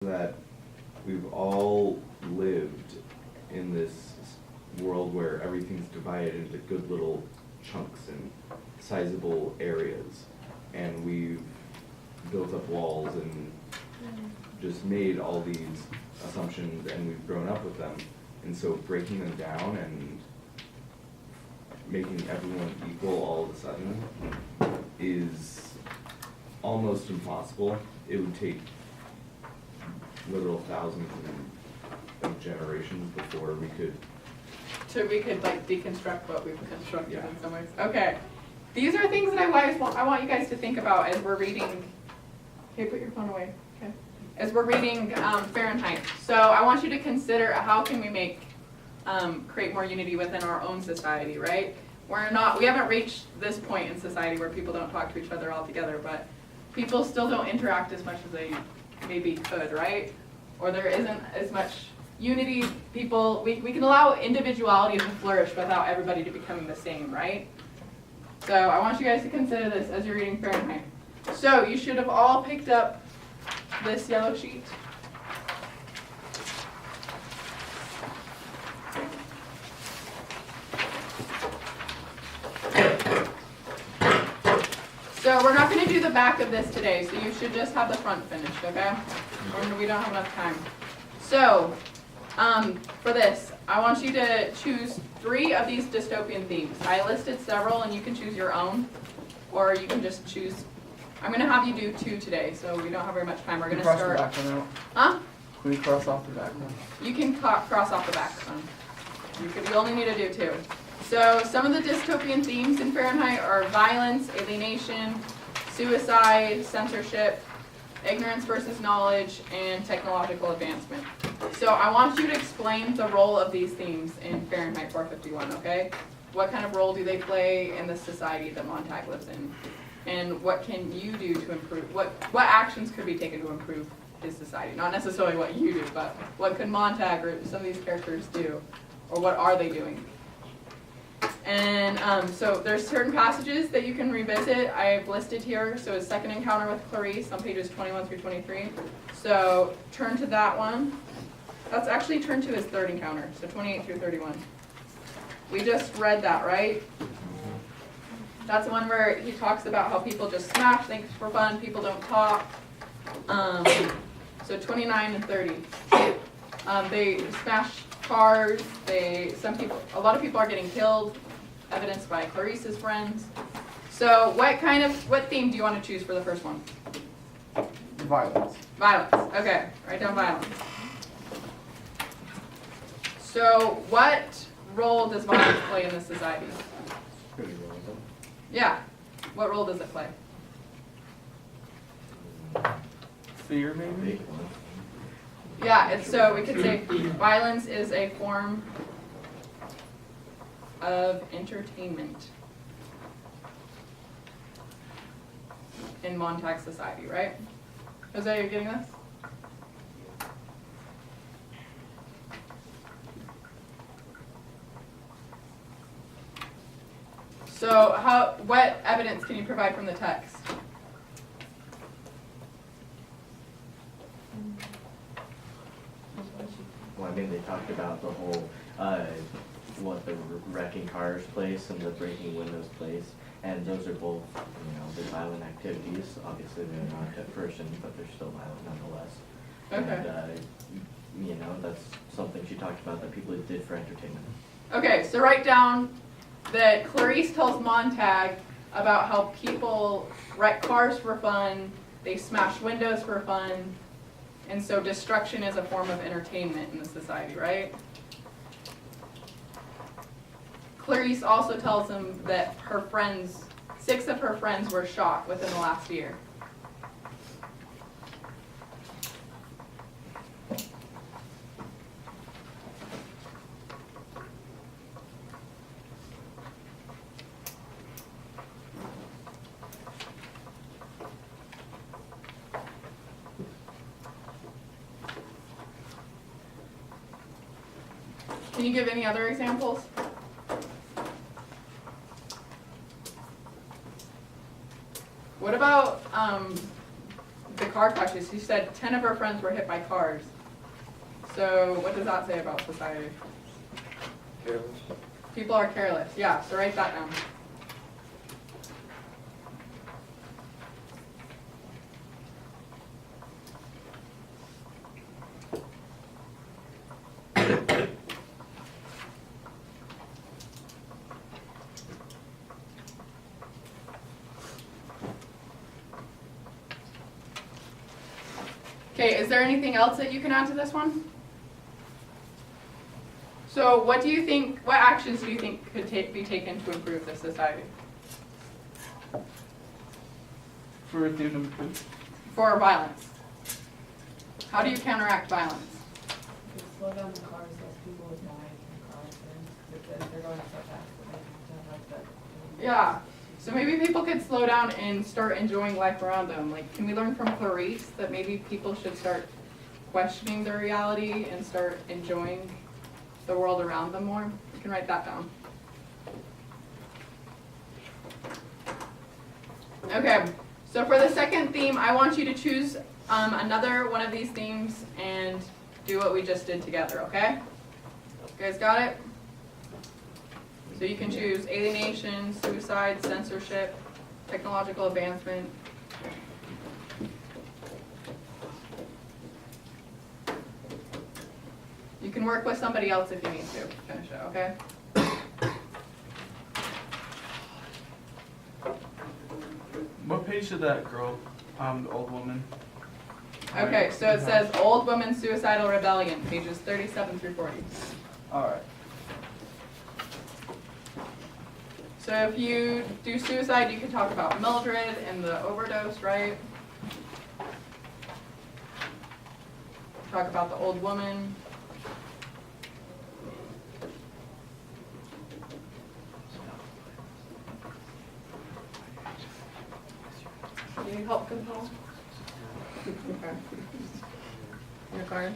that we've all lived in this world where everything's divided into good little chunks and sizable areas, and we've built up walls and just made all these assumptions, and we've grown up with them. And so breaking them down and making everyone equal all of a sudden is almost impossible. It would take literal thousands of generations before we could. So we could like deconstruct what we've constructed Yeah. in some ways. Okay. These are things that I want you guys to think about as we're reading. Okay, put your phone away. Okay. As we're reading Fahrenheit. So I want you to consider how can we create more unity within our own society, right? We haven't reached this point in society where people don't talk to each other altogether, but people still don't interact as much as they maybe could, right? Or there isn't as much unity. We can allow individuality to flourish without everybody to becoming the same, right? So I want you guys to consider this as you're reading Fahrenheit. So you should have all picked up this yellow sheet. So we're not going to do the back of this today, so you should just have the front finished, okay? Or we don't have enough time. So, for this, I want you to choose 3 of these dystopian themes. I listed several, and you can choose your own, or you can just choose. I'm going to have you do 2 today, so we don't have very much time. We're going to start. Cross the back one out. Huh? Can we cross off the back one? You can cross off the back one. You only need to do 2. So some of the dystopian themes in Fahrenheit are violence, alienation, suicide, censorship, ignorance versus knowledge, and technological advancement. So I want you to explain the role of these themes in Fahrenheit 451, okay? What kind of role do they play in the society that Montag lives in? And what can you do to improve? What actions could be taken to improve his society? Not necessarily what you do, but what could Montag or some of these characters do? Or what are they doing? And so there's certain passages that you can revisit. I've listed here. So his second encounter with Clarice on pages 21 through 23. So turn to that one. That's actually turned to his third encounter, so 28 through 31. We just read that, right? That's the one where he talks about how people just smash things for fun, people don't talk. So 29 and 30. They smash cars, a lot of people are getting killed, evidenced by Clarice's friends. So what theme do you want to choose for the first one? Violence. Violence. Okay, write down violence. So what role does violence play in this society? Pretty relevant. Yeah, what role does it play? Fear, maybe? Big one. Yeah, so we could say violence is a form of entertainment in Montag society, right? Jose, are you getting this? So what evidence can you provide from the text? Well, I mean, they talked about the whole, the wrecking cars place and the breaking windows place, and those are both, the violent activities. Obviously, they're not at person, but they're still violent nonetheless. Okay. And, that's something she talked about that people did for entertainment. Okay, so write down that Clarice tells Montag about how people wreck cars for fun, they smash windows for fun, and so destruction is a form of entertainment in the society, right? Clarice also tells him that 6 of her friends were shot within the last year. Can you give any other examples? What about the car crashes. She said 10 of her friends were hit by cars. So what does that say about society? Careless. People are careless. Yeah, so write that down. Okay, is there anything else that you can add to this one? So what do you think, what actions do you think could be taken to improve this society? For theme number 2. For violence. How do you counteract violence? If you slow down the cars, less people would die in car accidents, because they're going so fast that they have to have that. Yeah, so maybe people could slow down and start enjoying life around them. Like, can we learn from Clarice that maybe people should start questioning their reality and start enjoying the world around them more? You can write that down. Okay, so for the second theme, I want you to choose another one of these themes and do what we just did together, okay? You guys got it? So you can choose alienation, suicide, censorship, technological advancement. You can work with somebody else if you need to finish it, okay? What page did that girl, the old woman? Okay, so it says Old Woman Suicidal Rebellion, pages 37 through 40. Alright. So if you do suicide, you can talk about Mildred and the overdose, right? Talk about the old woman. Do you need help, Gonzalo? Okay. Your card?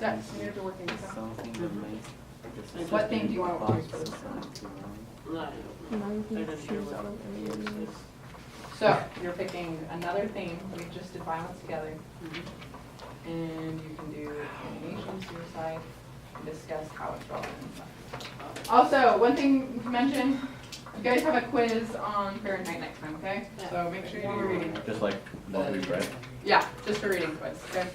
That's, you have to work in this out. What thing do you want to work for this one? So, you're picking another theme, we just did violence together. And you can do alienation, suicide, and discuss how it's relevant. Also, one thing to mention, you guys have a quiz on Fahrenheit next time, okay? So make sure you do your reading. Just like what we've read. Yeah, just a reading quiz, okay?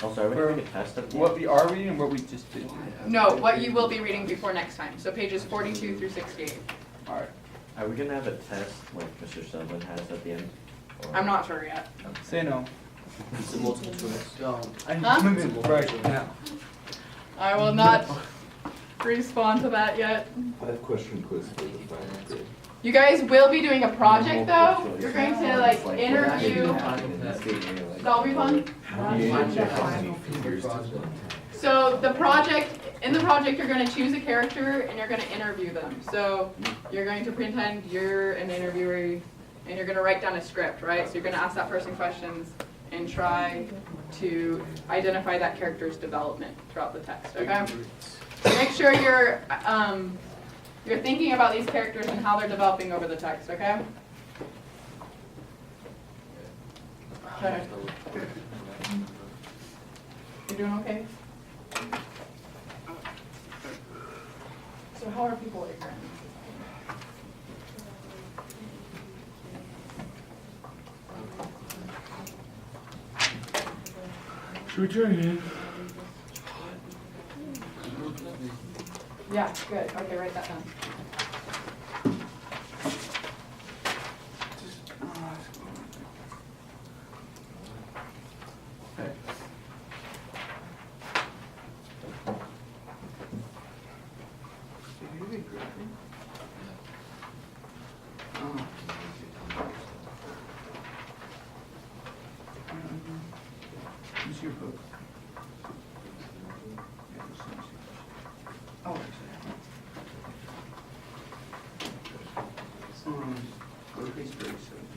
Also, are we doing a test of What we are reading and what we just did. No, what you will be reading before next time, so pages 42 through 68. Alright. Are we gonna have a test like Mr. Sutherland has at the end? Or- I'm not sure yet. Say no. It's a multiple choice. Huh? Right now. I will not respond to that yet. 5-question quiz for the final grade. You guys will be doing a project though. You're going to like It's interview. That'll be fun. How do you get how many fingers to So the project, in the project, you're going to choose a character and you're going to interview them. So you're going to pretend you're an interviewer and you're going to write down a script, right? So you're going to ask that person questions and try to identify that character's development throughout the text, okay? Make sure you're thinking about these characters and how they're developing over the text, okay? Okay. You doing okay? So how are people ignorant? Should we try again? Yeah, good. Okay, write that down. Okay. Use your book. Oh, go to page 37.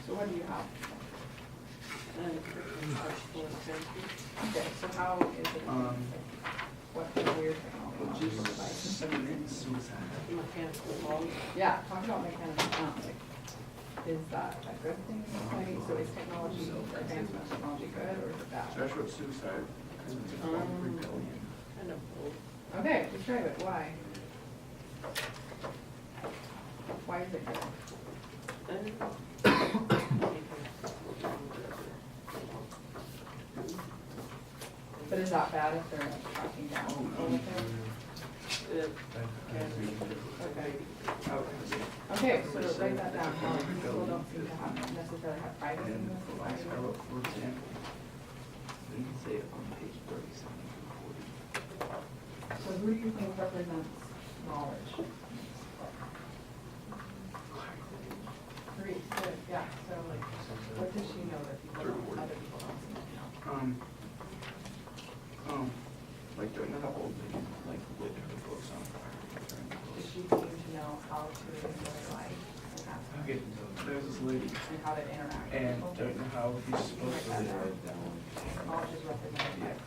So what do you have? Okay, so how is it? what's the weird technology device? Suicide. Mechanical bulbs. Yeah, talk about mechanical sound, like, is that a good thing? Like, so is technology, advancement of technology good or is it bad? So I wrote suicide, because it's a form of rebellion. Kind of both. Okay, describe it, why? Why is it good? But is that bad if they're like tracking down people with it? Okay. Okay, so write that down, how people don't seem to have, necessarily have privacy in this I society. wrote, for example, You can say it on page 37 and 40. So who do you think represents knowledge? Great, good, yeah, so like, what does she know that people don't, other people don't seem to know? Like, don't know how old they like lit her books on fire. Does she seem to know how to enjoy life and have fun, Okay, there's this lady, and how to interact with and people? don't know how he's supposed to live. Knowledge is represented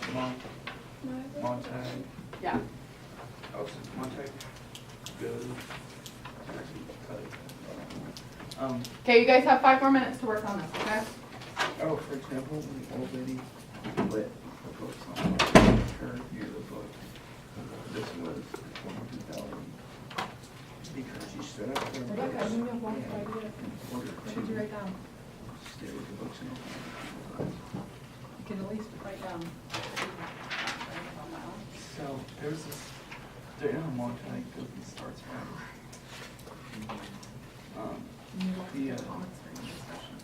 by. Montag, Yeah, oh, so Montag, good. Actually, cut it. okay, you guys have 5 more minutes to work on this, okay? Oh, for example, when the old lady lit her books on her yearbook, this was 2000, because she stood up for her Rebecca, books you know what I did? in order What did you to write down? stay with the books and all. You can at least write down. So there's this, don't know how Montag goes and starts from. You want The, the comments during the discussion.